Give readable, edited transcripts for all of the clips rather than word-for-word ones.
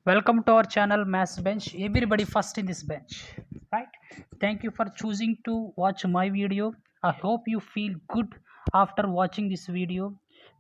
Welcome to our channel Mass Bench. Everybody first in this bench, right? Thank you for choosing to watch my video. I hope you feel good after watching this video.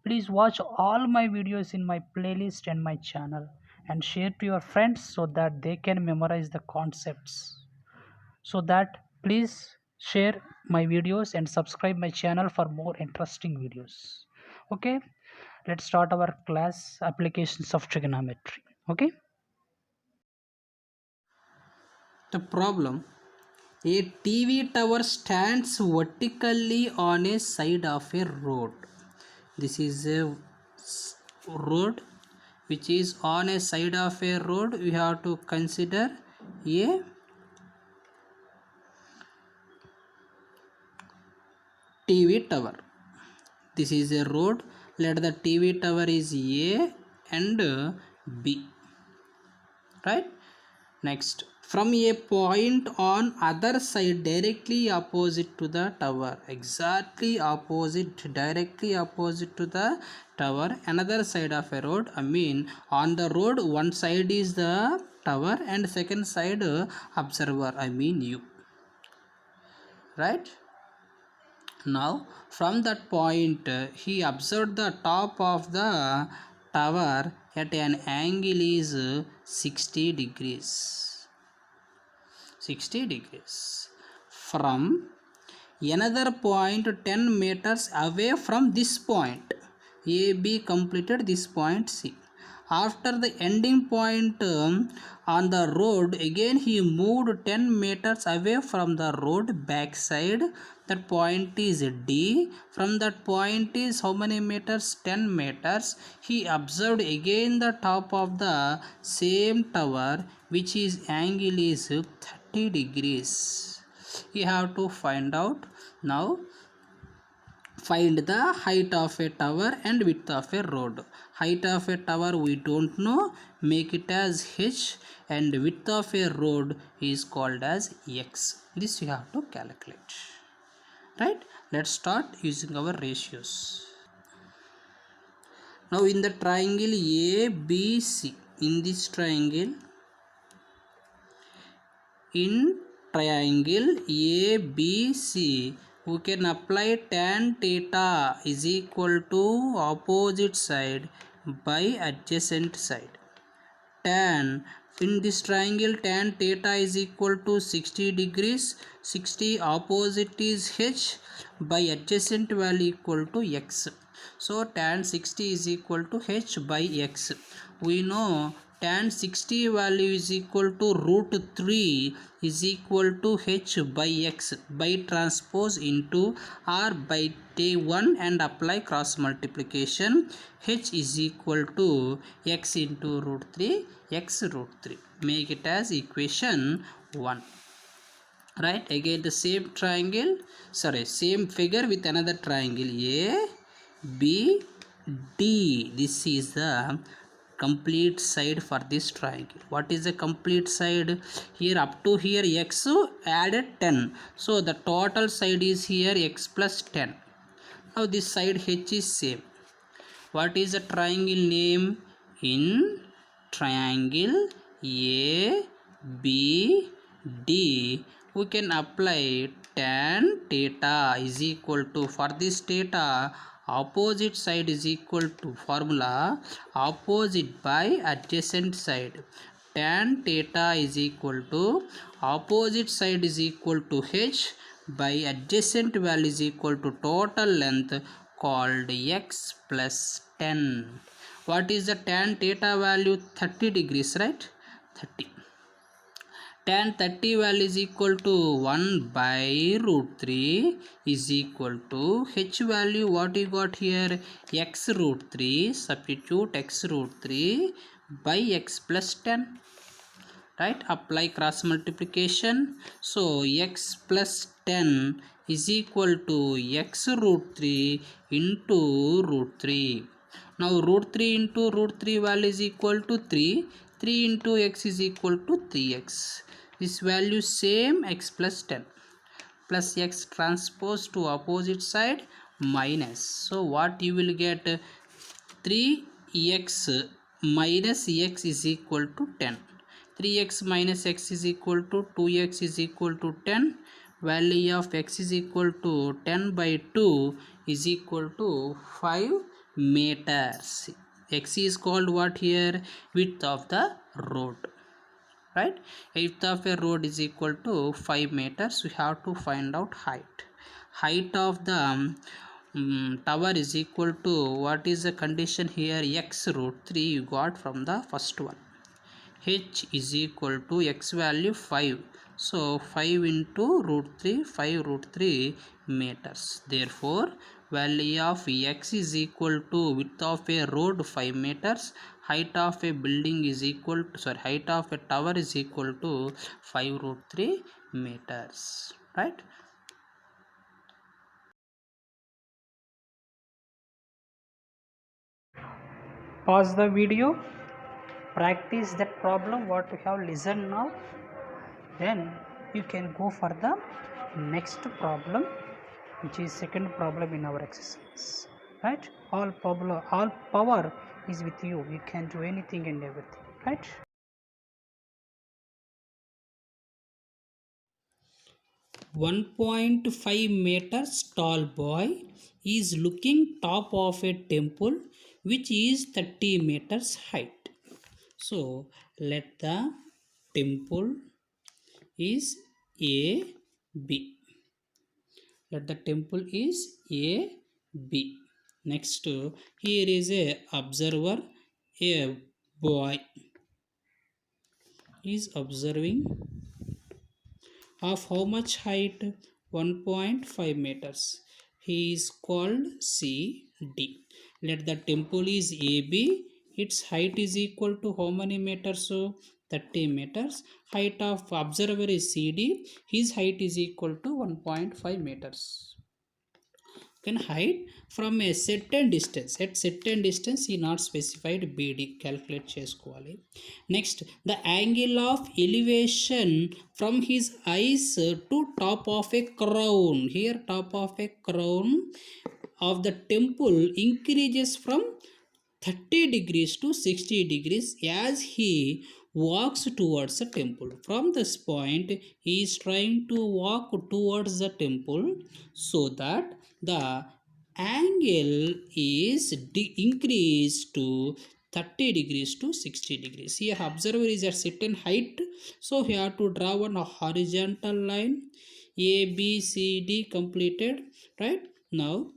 Please watch all my videos in my playlist and my channel and share to your friends so that they can memorize the concepts. So that please share my videos and subscribe my channel for more interesting videos. Okay, let's start our class applications of trigonometry. Okay. The problem: a TV tower stands vertically on a side of a road. This is a road which is on a side of a road. We have to consider a TV tower. This is a road. Let the TV tower is A and B. Right? Next, from a point on other side directly opposite to the tower, exactly opposite, directly opposite to the tower, another side of a road. On the road, one side is the tower and second side observer, you. Right? Now, from that point, he observed the top of the tower at an angle is 60 degrees. 60 degrees. From another point 10 meters away from this point, AB completed this point C. After the ending point on the road, again he moved 10 meters away from the road backside. That point is D. From that point is how many meters? 10 meters. He observed again the top of the same tower, which is angle is 30 degrees. You have to find out. Now find the height of a tower and width of a road. Height of a tower we don't know, make it as h, and width of a road is called as x. This you have to calculate. Right? Let's start using our ratios. Now in the triangle ABC, in this triangle, in triangle ABC, we can apply tan theta is equal to opposite side by adjacent side. Tan, in this triangle, tan theta is equal to 60 degrees. 60 opposite is h, by adjacent value equal to x. So tan 60 is equal to h by x. We know tan 60 value is equal to root 3 is equal to h by x by transpose into r by day 1 and apply cross multiplication. H is equal to x into root 3, x root 3. Make it as equation 1. Right? Again the same triangle, same figure with another triangle A, B, D. This is the complete side for this triangle. What is the complete side? Here up to here x added 10. So the total side is here x plus 10. Now this side h is same. What is the triangle name? In triangle A, B, D, we can apply tan theta is equal to, for this theta, opposite side is equal to formula opposite by adjacent side. Tan theta is equal to opposite side is equal to h by adjacent value is equal to total length called x plus 10. What is the tan theta value? 30 degrees, right? 30. Tan 30 value is equal to 1 by root 3 is equal to h value. What you got here? X root 3. Substitute x root 3 by x plus 10. Right? Apply cross multiplication. So x plus 10 is equal to x root 3 into root 3. Now root 3 into root 3 value is equal to 3. 3 into x is equal to 3x. This value same, x plus 10 plus x transpose to opposite side, minus. So what you will get? 3x minus x is equal to 10. 3x minus x is equal to 2x is equal to 10. Value of x is equal to 10 by 2 is equal to 5 meters. X is called what here? Width of the road. Right? Width of a road is equal to 5 meters. We have to find out height. Height of the tower is equal to, what is the condition here? X root 3 you got from the first one. H is equal to x value 5. So 5 into root 3, 5 root 3 meters. Therefore, value of x is equal to width of a road 5 meters. Height of a building is equal to, height of a tower is equal to 5 root 3 meters. Right? Pause the video, practice that problem what you have listened now, then you can go for the next problem, which is second problem in our exercise. Right? All power is with you. You can do anything and everything. Right? 1.5 meters tall boy is looking top of a temple which is 30 meters height. So let the temple is A B. Let the temple is A B. Next, here is a observer, a boy is observing of how much height? 1.5 meters. He is called CD. Let the temple is AB. Its height is equal to how many meters? So 30 meters. Height of observer is CD. His height is equal to 1.5 meters. Can height from a certain distance, at certain distance he not specified BD, calculate చేసుకోవాలి. Next, the angle of elevation from his eyes to top of a crown, here top of a crown of the temple increases from 30 degrees to 60 degrees as he walks towards the temple. From this point he is trying to walk towards the temple so that the angle is increased to 30 degrees to 60 degrees. Here observer is at certain height, so we have to draw one horizontal line. ABCD completed. Right? Now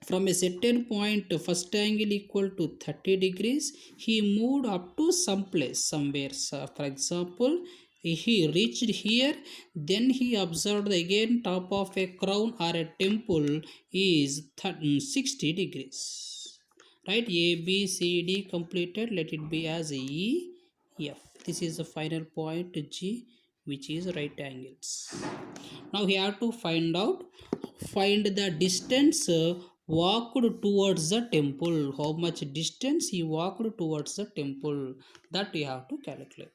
from a certain point, first angle equal to 30 degrees, he moved up to some place, somewhere. So for example, he reached here, then he observed again top of a crown or a temple is 60 degrees. Right? A, B, C, D completed. Let it be as E, F. This is the final point G, which is right angles. Now we have to find the distance walked towards the temple. How much distance he walked towards the temple, that we have to calculate.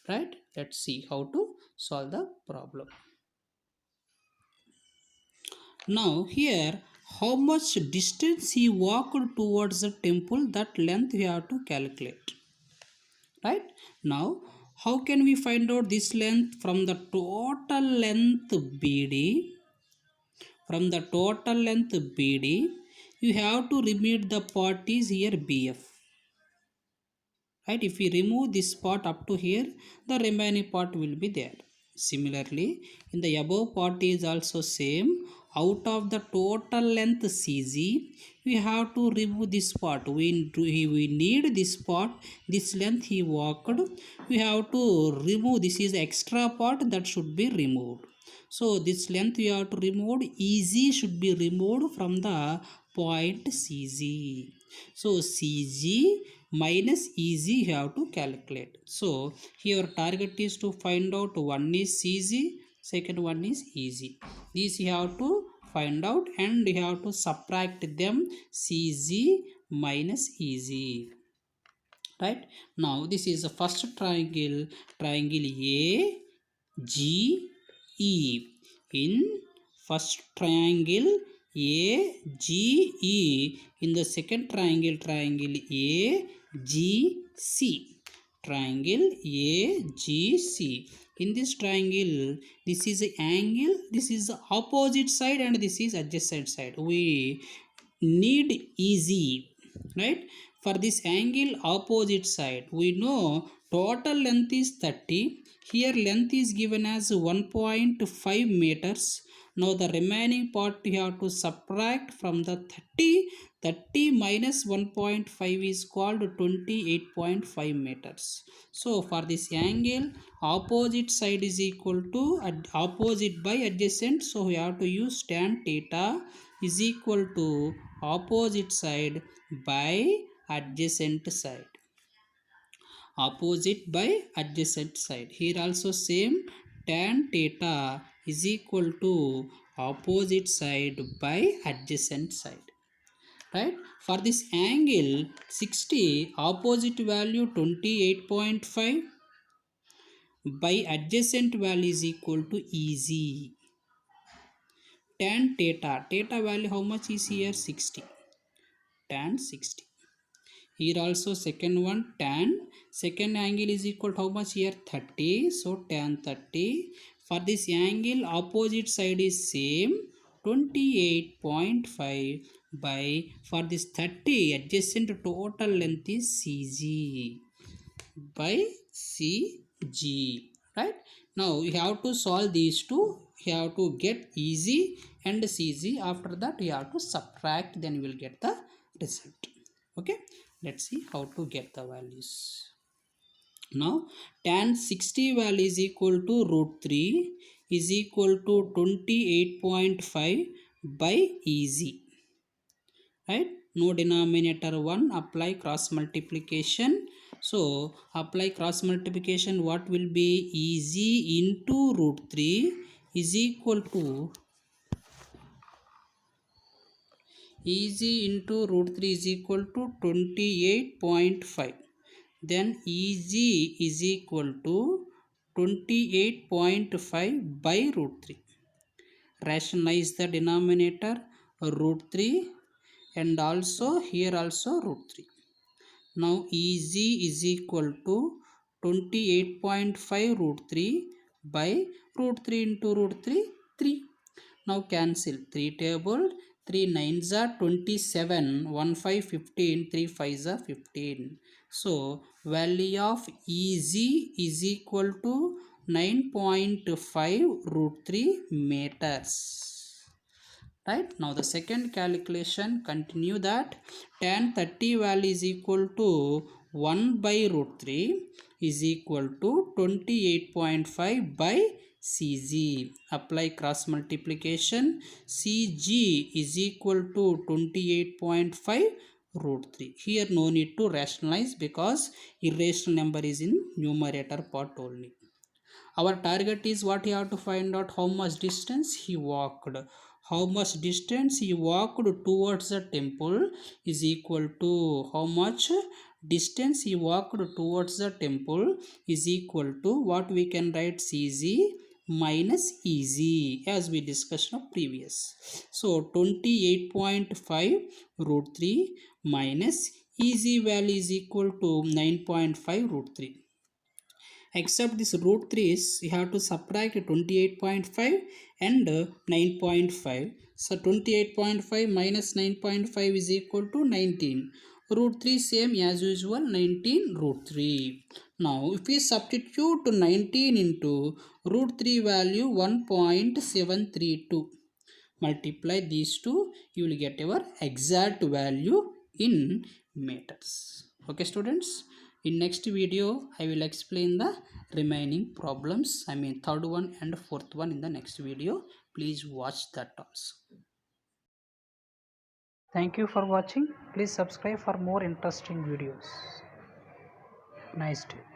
Right? Let's see how to solve the problem. Now here, how much distance he walked towards the temple, that length we have to calculate. Right? Now how can we find out this length? From the total length BD, from the total length BD, you have to remove the part is here BF. Right? If we remove this part up to here, the remaining part will be there. Similarly, in the above part is also same. Out of the total length CG, we have to remove this part. We need this part, this length he walked. We have to remove, this is the extra part that should be removed. So this length we have to remove. EZ should be removed from the point CG. So CG minus EZ you have to calculate. So here target is to find out, one is CG, second one is EZ. These you have to find out and you have to subtract them, CG minus EZ. Right? Now this is the first triangle, triangle AGE. In first triangle AGE, in the second triangle, triangle AGE. GC. Triangle AGC. In this triangle, this is the angle, this is the opposite side, and this is adjacent side. We need EZ, right? For this angle opposite side, we know total length is 30. Here length is given as 1.5 meters. Now the remaining part you have to subtract from the 30. 30 minus 1.5 is called 28.5 meters. So for this angle, opposite side is equal to opposite by adjacent. So we have to use tan theta is equal to opposite side by adjacent side. Opposite by adjacent side. Here also same, tan theta is equal to opposite side by adjacent side. Right? For this angle 60, opposite value 28.5 by adjacent value is equal to EZ. Tan theta, theta value how much is here? 60. Tan 60. Here also second one, tan, second angle is equal to how much here? 30. So tan 30. For this angle opposite side is same, 28.5 by, for this 30 adjacent total length is CG by CG, right? Now you have to solve these two. You have to get EZ and CG. After that you have to subtract, then you will get the result. Okay, let's see how to get the values. Now tan 60 value is equal to root 3 is equal to 28.5 by EZ, right? No denominator 1, apply cross multiplication. So apply cross multiplication, what will be? EZ into root 3 is equal to EZ into root 3 is equal to 28.5. Then EZ is equal to 28.5 by root 3. Rationalize the denominator, root 3, and also here also root 3. Now EZ is equal to 28.5 root 3 by root 3 into root 3, 3. Now cancel, 3 table, 3 9s are 27, 1 5 15, 3 5s are 15. So value of EZ is equal to 9.5 root 3 meters. Right? Now the second calculation, continue that. Tan 30 value is equal to 1 by root 3 is equal to 28.5 by CG. Apply cross multiplication. CG is equal to 28.5 root 3. Here no need to rationalize because irrational number is in numerator part only. Our target is what you have to find out, how much distance he walked. How much distance he walked towards the temple is equal to how much distance he walked towards the temple is equal to what we can write, CG minus EZ, as we discussed of previous. So 28.5 root 3 minus EZ value is equal to 9.5 root 3. Except this root 3 is, you have to subtract 28.5 and 9.5. So 28.5 minus 9.5 is equal to 19. Root 3 same as usual, 19 root 3. Now if we substitute 19 into root 3 value 1.732. Multiply these two, you will get your exact value in meters. Okay students, in next video I will explain the remaining problems, I mean third one and fourth one in the next video. Please watch that also. Thank you for watching. Please subscribe for more interesting videos. Nice day.